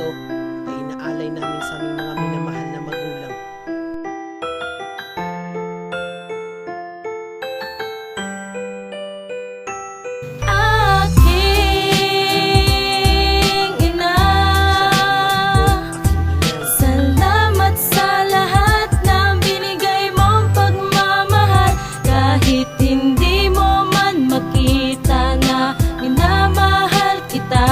ito ay inaalay namin sa aming mga minamahal na magulang. Aking ina, salamat sa lahat ng binigay mong pagmamahal. Kahit hindi mo man makita na minamahal kita,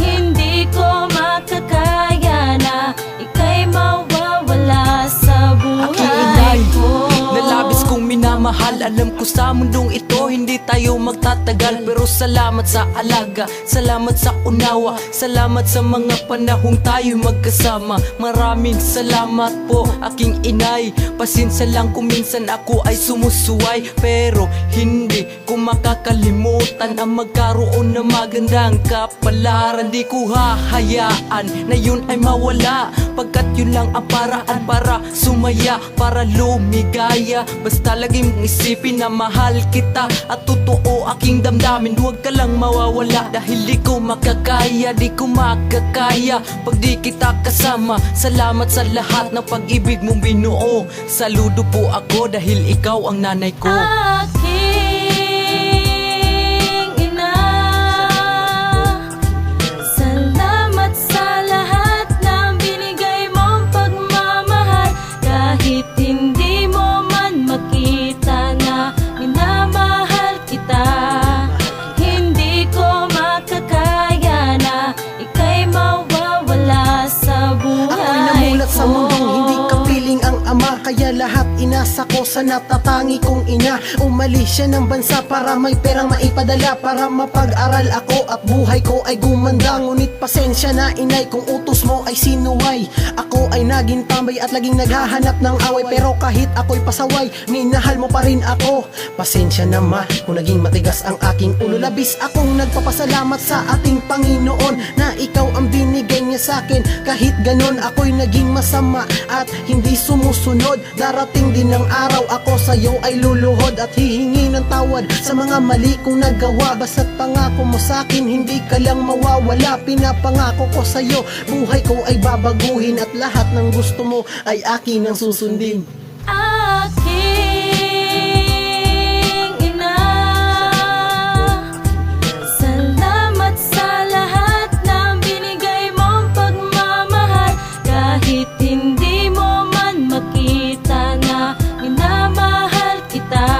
hindi ko makakaya na ika'y mawawala sa buhay ko. Nalabis kong minamahal, alam ko sa mundong ito hindi tayo magtatagal. Pero salamat sa alaga, salamat sa unawa, salamat sa mga panahong tayo magkasama. Maraming salamat po aking inay. Pasensya lang kung minsan ako ay sumusuway, pero hindi ko makakalimutan ang magkaroon ng magandang kapalaran. Di ko hahayaan na yun ay mawala, pagkat yun lang ang paraan para sumaya, para lumigaya. Basta lagi mong isipin na mahal kita at totoo aking damdamin. Huwag ka lang mawawala, dahil di ko makakaya, di ko makakaya pag di kita kasama. Salamat sa lahat ng pag-ibig mong binuo. Saludo po ako dahil ikaw ang nanay ko. Aking ina, salamat sa lahat ng binigay mong pagmamahal. Kahit hindi mo man makita na minamahal kita, hindi ko makakaya na ika'y mawawala sa buhay Ako'y namulat sa ko. mundong hindi kapiling ang ama, kaya lahat inasa ko sa natatangi kong ina. Umalis siya ng bansa para may perang maipadala, para mapag-aral ako at buhay ko ay gumanda. Ngunit pasensya na inay kung utos mo ay sinuway. Ako ay naging tambay at laging naghahanap ng away, pero kahit ako'y pasaway, minahal mo pa rin ako. Pasensya na ma kung naging matigas ang aking ulo. Labis akong nagpapasalamat sa ating Panginoon na ikaw ang binigay niya sa akin. Kahit ganon ako'y naging masama at hindi sumusunod, darating din ang araw ako sa'yo ay luluhod at hihingi ng tawad sa mga mali kong nagawa. Basta't pangako mo sa'kin hindi ka lang mawawala. Pinapangako ko sa'yo buhay ko ay babaguhin at lahat ng gusto mo ay akin ang susundin. Aking ina, salamat sa lahat ng binigay mong pagmamahal. Kahit hindi mo man makita na minamahal kita,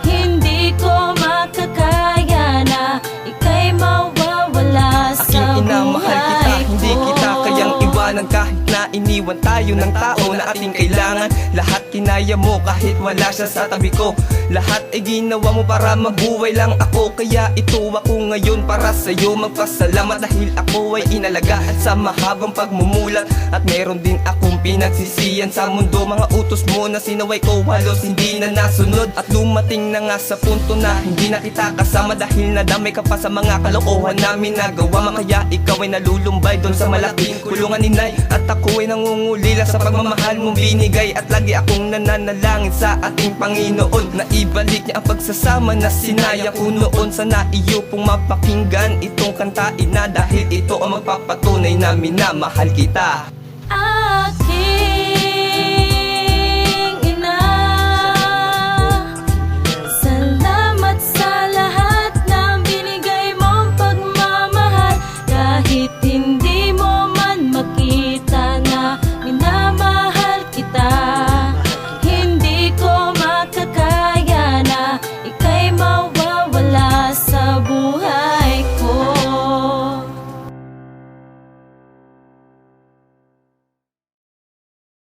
hindi ko makakaya na ika'y mawawala sa Aking ina, mahal kita, buhay hindi ko. kita kayang iwanan. Kahit na iniwan tayo ng tao na ating kailangan, lahat kinaya mo kahit wala siya sa tabi ko. Lahat ay ginawa mo para mabuhay lang ako, kaya ito ako ngayon para sa'yo magpasalamat. Dahil ako ay inalagaan sa mahabang pagmumulat, at meron din akong pinagsisiyan sa mundo. Mga utos mo na sinaway ko halos hindi na nasunod, at lumating na nga sa punto na hindi na kita kasama, dahil nadamay ka pa sa mga kalokohan namin nagawa. Kaya ikaw ay nalulumbay doon sa malaking kulungan ninay, at ako ay nangungulila sa pagmamahal mong binigay. At lagi akong nananalangin sa ating Panginoon na ibalik niya ang pagsasama na sinaya ko noon. Sana iyo pong mapakinggan itong kanta ina, dahil ito ang magpapatunay na minamahal kita.